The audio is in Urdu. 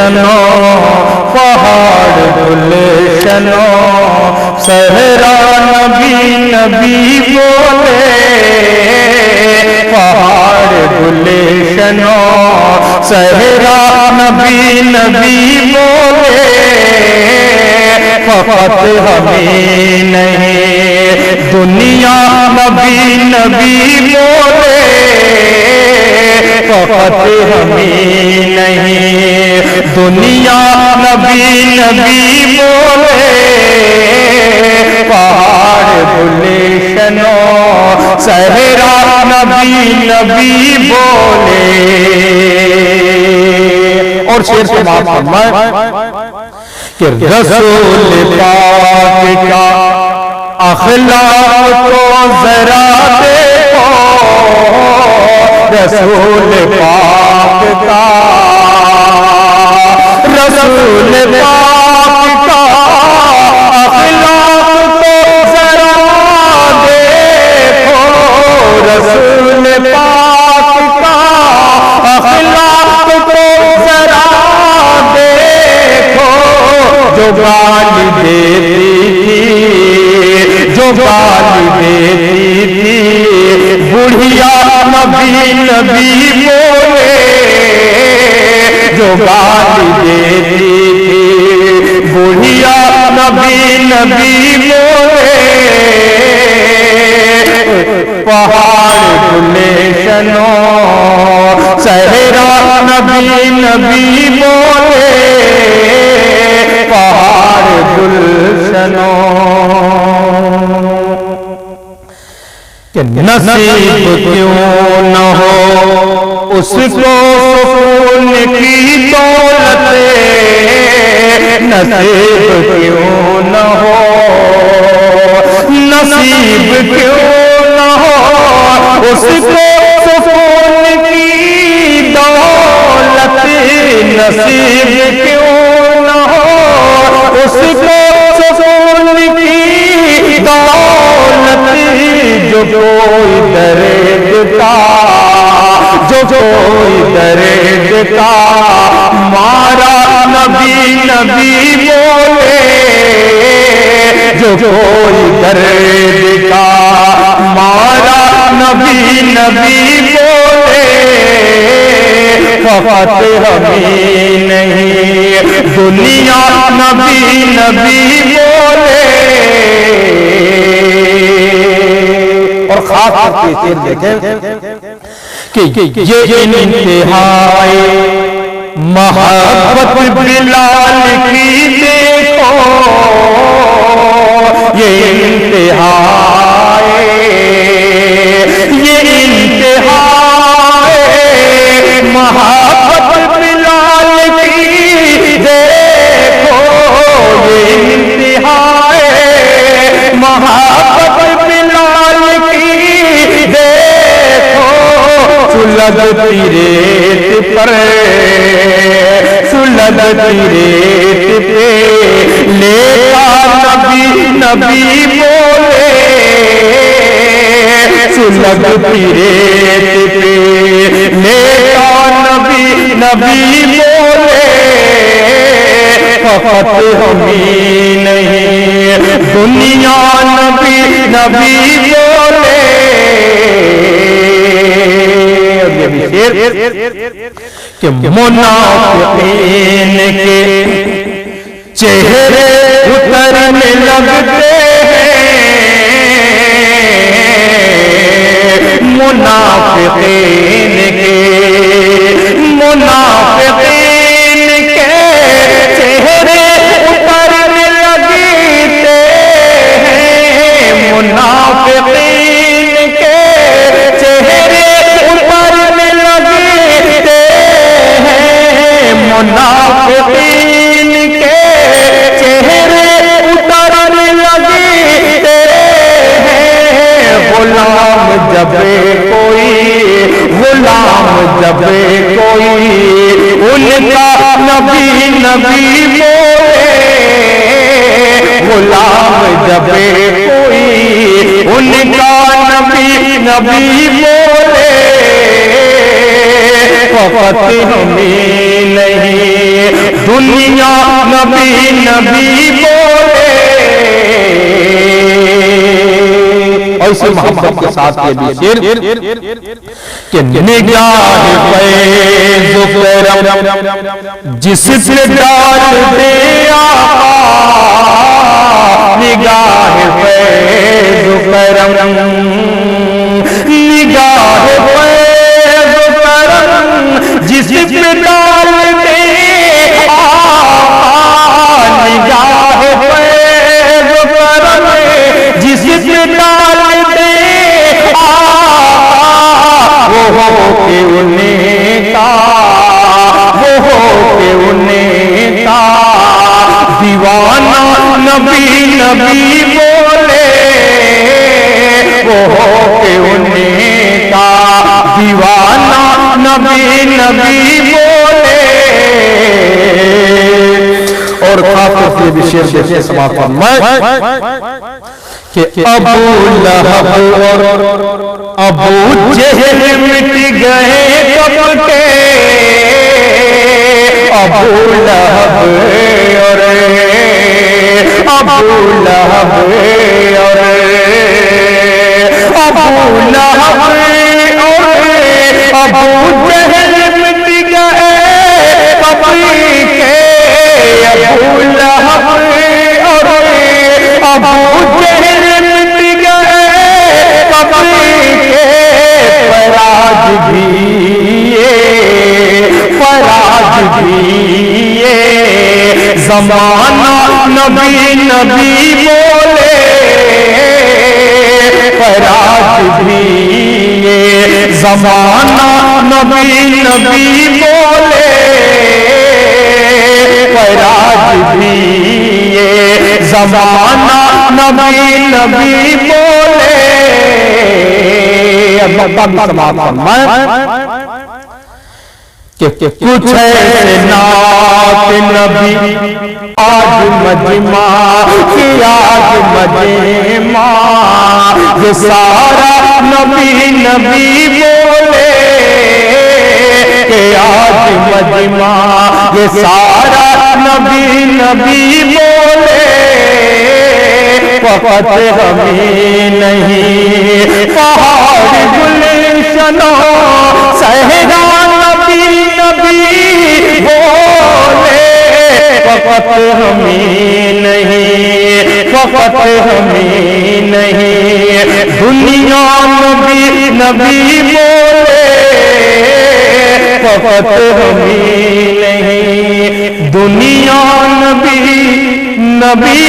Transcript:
گلشنوں پہاڑ گلشنوں صحرا نبی نبی بولے پہاڑ گلشنوں صحرا نبی نبی بولے فقط ہمیں نہیں دنیا نبی نبی بولے فقط ہمیں نہیں دنیا نبی نبی بولے پہاڑ گلشنوں صحرا نبی نبی بولے. اور شعر سے بات فرمائے کہ رسول پاک کا اخلاق کو ذرا دیکھو رسول پاک کا رسول پاک کا اخلاق کو ذرا دیکھو رسول پاک کا اخلاق کو ذرا دیکھو جو گالی دیتی تھی جو گالی دیتی تھی بڑھیا نبی نبی بولے جو گالی دیتی تھی بڑھیا نبی نبی بولے پہاڑ گلشنوں صحرا نبی نبی بولے پہاڑ گلشنوں کہ نصیب کیوں نہ ہو اس کو سکون کی دولت نصیب کیوں نہ ہو نصیب کیوں نہ ہو اس کو سکون کی دولت نصیب کیوں نہ ہو اس کو سکون کی دولت جو کوئی درد کا جو کوئی درد کا مارا نبی نبی بولے جو کوئی درد کا مارا نبی نبی بولے فقط ہمیں نہیں دنیا نبی نبی بولے. اور خاص کر کے شعر دیکھیں کہ یہ انتہائی محبت بلال کی دیکھو یہ انتہائی محبت بلال کی دیکھو یہ انتہائی محبت بلال کی دیکھو سلگتی ریت پر سلگتی ریت پہ لیتا نبی نبی بولے سلگتی ریت پہ لیتا نبی نبی بولے فقط ہمیں نہیں دنیا نبی نبی بولے. کہ منافقین کے چہرے اترنے لگتے ہیں منافقین کے چہرے اترنے لگتے ہیں منافقین کے چہرے اترنے لگتے ہیں منافقین کے چہرے اترنے لگتے ہیں غلام جب کوئی ان کا نبی نبی بولے غلام جب کوئی ان کا نبی نبی بولے فقط ہمیں نہیں دنیا نبی نبی بولے. اور اسی محبت کے ساتھ یہ بھی شعر کہ نگاہ فیض و کرم جس پہ ڈال دے آقا, نگاہ فیض و کرم, نگاہ فیض و کرم جس پہ ڈال دے آقا, نگاہ فیض و کرم جس پہ ڈال دے آقا, وہ ہو کہ انہیں کا, وہ ہو کہ انہیں کا دیوانہ نبی نبی بولے, وہ ہو کہ انہیں کا دیوانہ نبی نبی بولے. اور کافر سے بھی شعر دیکھیں سماعت فرمائے کہ ابو لہب اور ابو جہل مٹ گئے کب کے, ابو لہب اور ابو لہب اور ابو لہب اور ابو جہل مٹ گئے کب کے, ابو لہب اور ابو جہل مٹ گئے کب کے, فراج بھی فراج بھی زمانہ نبی نبی بولے, فراج بھی زمانہ نبی نبی بولے, فراج بھی زمانہ نبی نبی بولے. اللہ سماعت فرمائے کہ کچھ ایسے نعت نبی آج مجمع کی آج مجمع, یہ سارا نبی نبی بولے کہ آج مجمع, یہ سارا نبی نبی بولے. فقط ہمیں نہیں پہاڑ گلشنوں صحرا نبی نبی بولے, فقط ہمیں نہیں, فقط ہمیں نہیں دنیا نبی نبی بولے, فقط ہمیں نہیں دنیا نبی نبی